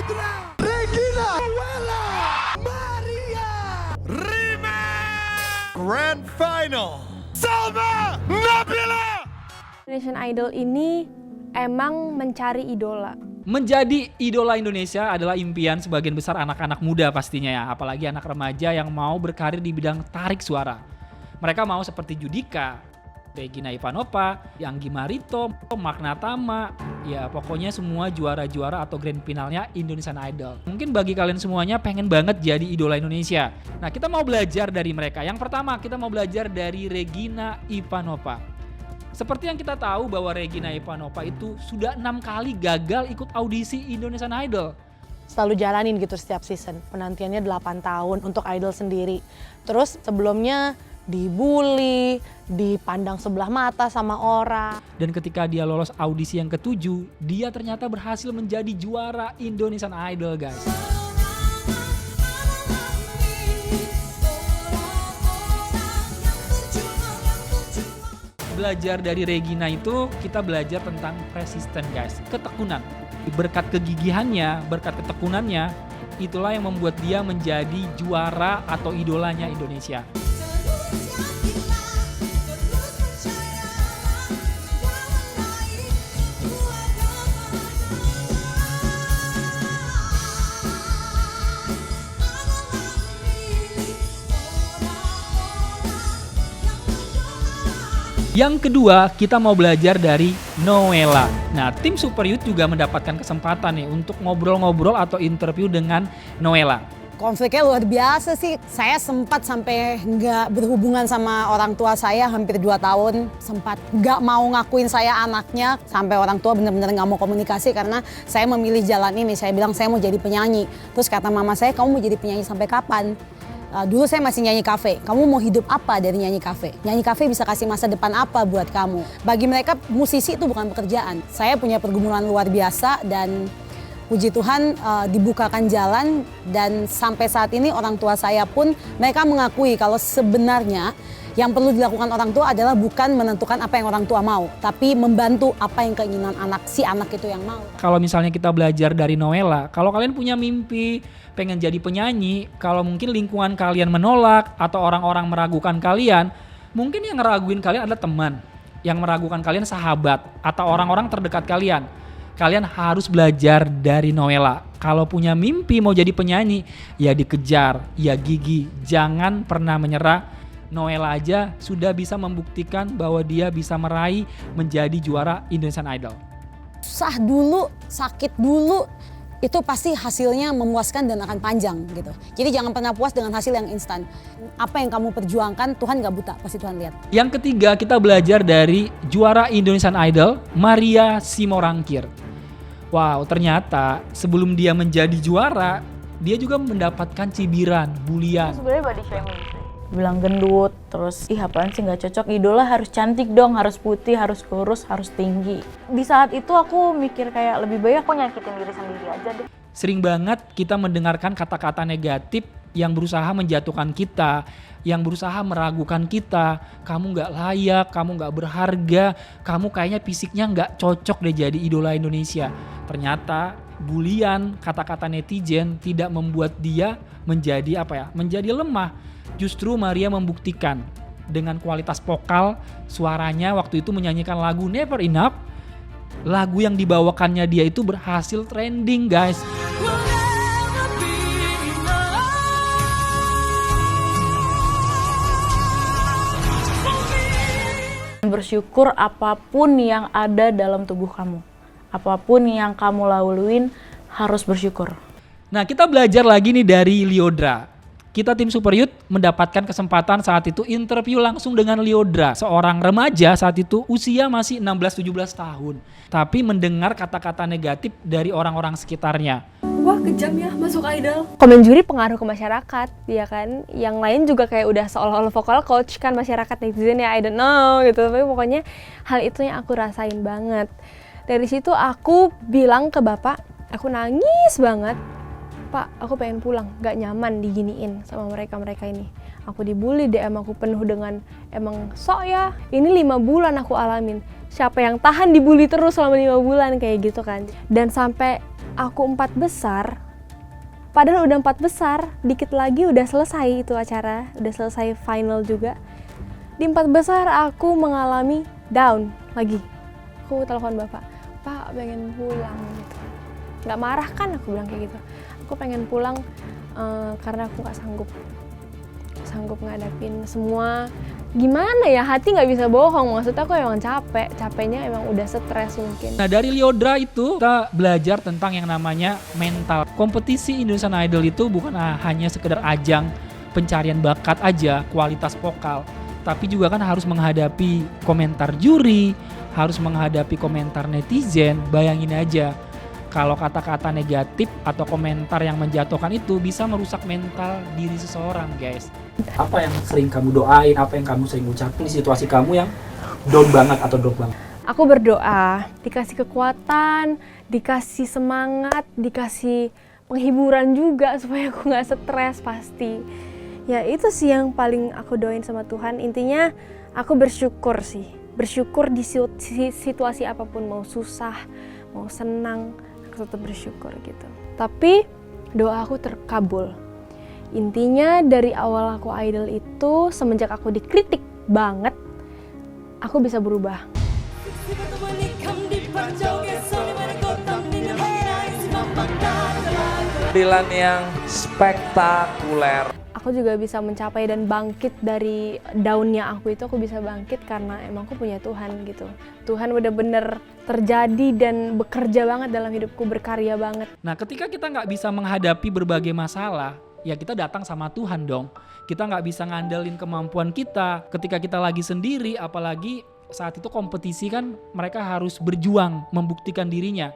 Liodra, Regina, Wella, Maria, Rima, Grand Final, Salma Nabila. Indonesian Idol ini emang mencari idola. Menjadi idola Indonesia adalah impian sebagian besar anak-anak muda pastinya ya, apalagi anak remaja yang mau berkarir di bidang tarik suara. Mereka mau seperti Judika, Regina Ivanova, Anggi Marito, Magna Tama, ya pokoknya semua juara-juara atau grand finalnya Indonesian Idol. Mungkin bagi kalian semuanya pengen banget jadi idola Indonesia. Nah, kita mau belajar dari mereka. Yang pertama, kita mau belajar dari Regina Ivanova. Seperti yang kita tahu bahwa Regina Ivanova itu sudah 6 kali gagal ikut audisi Indonesian Idol. Selalu jalanin gitu setiap season. Penantiannya 8 tahun untuk idol sendiri. Terus sebelumnya dibully, dipandang sebelah mata sama orang. Dan ketika dia lolos audisi yang ke-7, dia ternyata berhasil menjadi juara Indonesian Idol, guys. Belajar dari Regina itu kita belajar tentang persisten, guys, ketekunan. Berkat kegigihannya, berkat ketekunannya, itulah yang membuat dia menjadi juara atau idolanya Indonesia. Yang kedua, kita mau belajar dari Noella. Nah, tim Super Youth juga mendapatkan kesempatan nih untuk ngobrol-ngobrol atau interview dengan Noella. Konfliknya luar biasa sih. Saya sempat sampai nggak berhubungan sama orang tua saya hampir 2 tahun. Sempat nggak mau ngakuin saya anaknya. Sampai orang tua benar-benar nggak mau komunikasi karena saya memilih jalan ini. Saya bilang saya mau jadi penyanyi. Terus kata mama saya, kamu mau jadi penyanyi sampai kapan? Dulu saya masih nyanyi kafe. Kamu mau hidup apa dari nyanyi kafe? Nyanyi kafe bisa kasih masa depan apa buat kamu? Bagi mereka musisi itu bukan pekerjaan. Saya punya pergumulan luar biasa dan puji Tuhan dibukakan jalan dan sampai saat ini orang tua saya pun mereka mengakui kalau sebenarnya yang perlu dilakukan orang tua adalah bukan menentukan apa yang orang tua mau, tapi membantu apa yang keinginan si anak itu yang mau. Kalau misalnya kita belajar dari Noella, kalau kalian punya mimpi, pengen jadi penyanyi, kalau mungkin lingkungan kalian menolak atau orang-orang meragukan kalian, mungkin yang ngeraguin kalian adalah teman, yang meragukan kalian sahabat atau orang-orang terdekat kalian. Kalian harus belajar dari Noella. Kalau punya mimpi mau jadi penyanyi, ya dikejar, ya gigih, jangan pernah menyerah. Noella aja sudah bisa membuktikan bahwa dia bisa meraih menjadi juara Indonesian Idol. Susah dulu, sakit dulu, itu pasti hasilnya memuaskan dan akan panjang gitu. Jadi jangan pernah puas dengan hasil yang instan. Apa yang kamu perjuangkan, Tuhan gak buta, pasti Tuhan lihat. Yang ketiga, kita belajar dari juara Indonesian Idol, Maria Simorangkir. Wow, ternyata sebelum dia menjadi juara, dia juga mendapatkan cibiran, bulian. Sebenarnya body shaming gitu. Bilang gendut, terus ih apaan sih nggak cocok, idola harus cantik dong, harus putih, harus kurus, harus tinggi. Di saat itu aku mikir kayak lebih baik aku nyakitin diri sendiri aja deh. Sering banget kita mendengarkan kata-kata negatif yang berusaha menjatuhkan kita, yang berusaha meragukan kita. Kamu nggak layak, kamu nggak berharga, kamu kayaknya fisiknya nggak cocok deh jadi idola Indonesia. Ternyata bulian, kata-kata netizen tidak membuat dia menjadi menjadi lemah. Justru Maria membuktikan dengan kualitas vokal, suaranya waktu itu menyanyikan lagu Never Enough. Lagu yang dibawakannya dia itu berhasil trending, guys. Bersyukur apapun yang ada dalam tubuh kamu. Apapun yang kamu laluin harus bersyukur. Nah, kita belajar lagi nih dari Liodra. Kita tim Super Youth mendapatkan kesempatan saat itu interview langsung dengan Liodra, seorang remaja saat itu usia masih 16-17 tahun. Tapi mendengar kata-kata negatif dari orang-orang sekitarnya. Wah, kejam ya masuk idol. Komen juri pengaruh ke masyarakat, ya kan? Yang lain juga kayak udah seolah-olah vokal coach kan masyarakat netizen ya, I don't know gitu. Tapi pokoknya hal itu yang aku rasain banget. Dari situ aku bilang ke bapak, aku nangis banget. Pak, aku pengen pulang, gak nyaman diginiin sama mereka-mereka ini. Aku dibully, DM aku penuh dengan emang sok ya, ini 5 bulan aku alamin. Siapa yang tahan dibully terus selama 5 bulan kayak gitu kan. Dan sampai aku 4 besar, padahal udah 4 besar, dikit lagi udah selesai itu acara, udah selesai final juga. Di 4 besar aku mengalami down lagi. Aku telepon bapak, Pak pengen pulang gitu. Nggak marah kan, aku bilang kayak gitu. Aku pengen pulang karena aku nggak sanggup ngadapin semua. Gimana ya, hati nggak bisa bohong, maksudnya aku emang capeknya emang udah stres mungkin. Nah dari Lyodra itu kita belajar tentang yang namanya mental. Kompetisi Indonesian Idol itu bukan hanya sekedar ajang pencarian bakat aja, kualitas vokal, tapi juga kan harus menghadapi komentar juri, harus menghadapi komentar netizen. Bayangin aja kalau kata-kata negatif atau komentar yang menjatuhkan itu bisa merusak mental diri seseorang, guys. Apa yang sering kamu doain, apa yang kamu sering ucapin di situasi kamu yang down banget atau drop banget? Aku berdoa, dikasih kekuatan, dikasih semangat, dikasih penghiburan juga supaya aku nggak stres pasti. Ya itu sih yang paling aku doain sama Tuhan. Intinya aku bersyukur sih. Bersyukur di situasi apapun, mau susah, mau senang, aku tetap bersyukur gitu. Tapi doa aku terkabul. Intinya dari awal aku idol itu, semenjak aku dikritik banget, aku bisa berubah. Penampilan yang spektakuler. Aku juga bisa mencapai dan bangkit dari down-nya aku itu, aku bisa bangkit karena emang aku punya Tuhan gitu. Tuhan bener-bener terjadi dan bekerja banget dalam hidupku, berkarya banget. Nah ketika kita nggak bisa menghadapi berbagai masalah, ya kita datang sama Tuhan dong. Kita nggak bisa ngandelin kemampuan kita ketika kita lagi sendiri, apalagi saat itu kompetisi kan mereka harus berjuang membuktikan dirinya.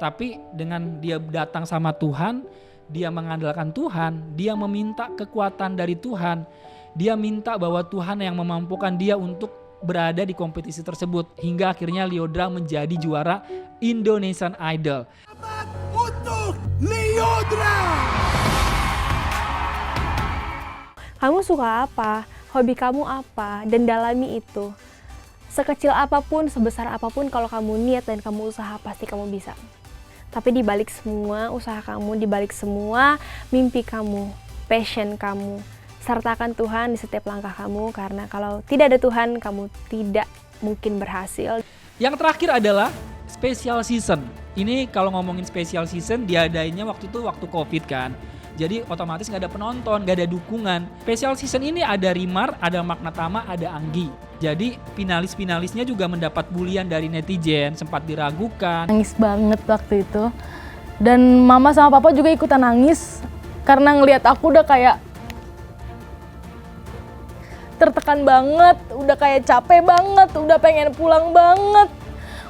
Tapi dengan dia datang sama Tuhan, dia mengandalkan Tuhan, dia meminta kekuatan dari Tuhan, dia minta bahwa Tuhan yang memampukan dia untuk berada di kompetisi tersebut, hingga akhirnya Lyodra menjadi juara Indonesian Idol. Untuk Lyodra. Kamu suka apa? Hobi kamu apa? Dan dalami itu. Sekecil apapun, sebesar apapun, kalau kamu niat dan kamu usaha, pasti kamu bisa. Tapi di balik semua usaha kamu, di balik semua mimpi kamu, passion kamu, sertakan Tuhan di setiap langkah kamu, karena kalau tidak ada Tuhan, kamu tidak mungkin berhasil. Yang terakhir adalah special season. Ini kalau ngomongin special season, diadainnya waktu itu waktu COVID kan. Jadi otomatis nggak ada penonton, nggak ada dukungan. Special season ini ada Rimar, ada Magna Tama, ada Anggi. Jadi finalis-finalisnya juga mendapat bulian dari netizen, sempat diragukan. Nangis banget waktu itu. Dan mama sama papa juga ikutan nangis karena ngelihat aku udah kayak tertekan banget, udah kayak capek banget, udah pengen pulang banget,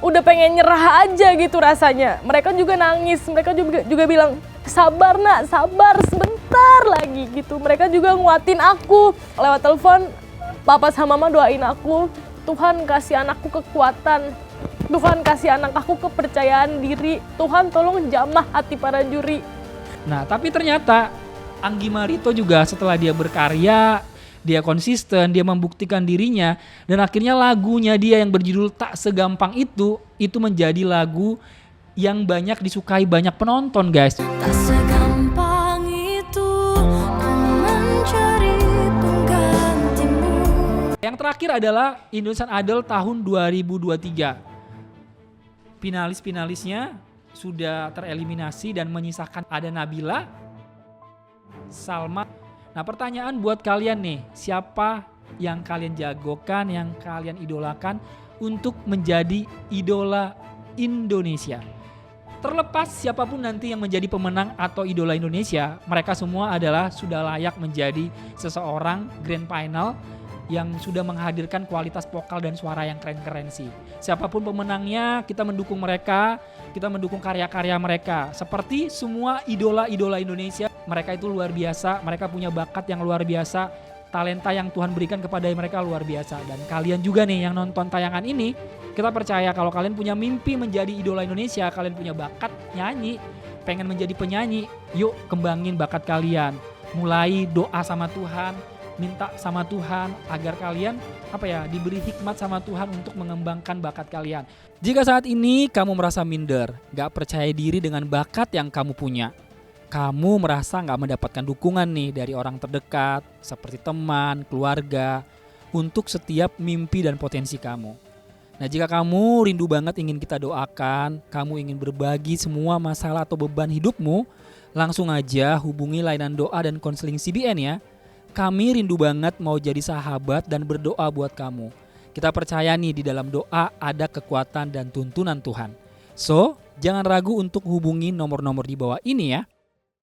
udah pengen nyerah aja gitu rasanya. Mereka juga nangis, mereka juga bilang, sabar nak, sabar sebentar lagi gitu. Mereka juga nguatin aku lewat telepon. Papa sama mama doain aku, Tuhan kasih anakku kekuatan, Tuhan kasih anak aku kepercayaan diri, Tuhan tolong jamah hati para juri. Nah tapi ternyata Anggi Marito juga setelah dia berkarya, dia konsisten, dia membuktikan dirinya, dan akhirnya lagunya dia yang berjudul Tak Segampang Itu menjadi lagu yang banyak disukai banyak penonton, guys. Tak segampang itu ku mencari penggantimu. Yang terakhir adalah Indonesian Idol tahun 2023. Finalis-finalisnya sudah tereliminasi dan menyisakan ada Nabila, Salma. Nah pertanyaan buat kalian nih, siapa yang kalian jagokan, yang kalian idolakan untuk menjadi idola Indonesia? Terlepas siapapun nanti yang menjadi pemenang atau idola Indonesia, mereka semua adalah sudah layak menjadi seseorang grand final yang sudah menghadirkan kualitas vokal dan suara yang keren-keren sih. Siapapun pemenangnya, kita mendukung mereka, kita mendukung karya-karya mereka. Seperti semua idola-idola Indonesia, mereka itu luar biasa, mereka punya bakat yang luar biasa, talenta yang Tuhan berikan kepada mereka luar biasa. Dan kalian juga nih yang nonton tayangan ini, kita percaya kalau kalian punya mimpi menjadi idola Indonesia, kalian punya bakat nyanyi, pengen menjadi penyanyi, yuk kembangin bakat kalian. Mulai doa sama Tuhan, minta sama Tuhan agar kalian diberi hikmat sama Tuhan untuk mengembangkan bakat kalian. Jika saat ini kamu merasa minder, gak percaya diri dengan bakat yang kamu punya, kamu merasa gak mendapatkan dukungan nih dari orang terdekat seperti teman, keluarga untuk setiap mimpi dan potensi kamu. Nah, jika kamu rindu banget ingin kita doakan, kamu ingin berbagi semua masalah atau beban hidupmu, langsung aja hubungi layanan doa dan konseling CBN ya. Kami rindu banget mau jadi sahabat dan berdoa buat kamu. Kita percaya nih di dalam doa ada kekuatan dan tuntunan Tuhan. So, jangan ragu untuk hubungi nomor-nomor di bawah ini ya.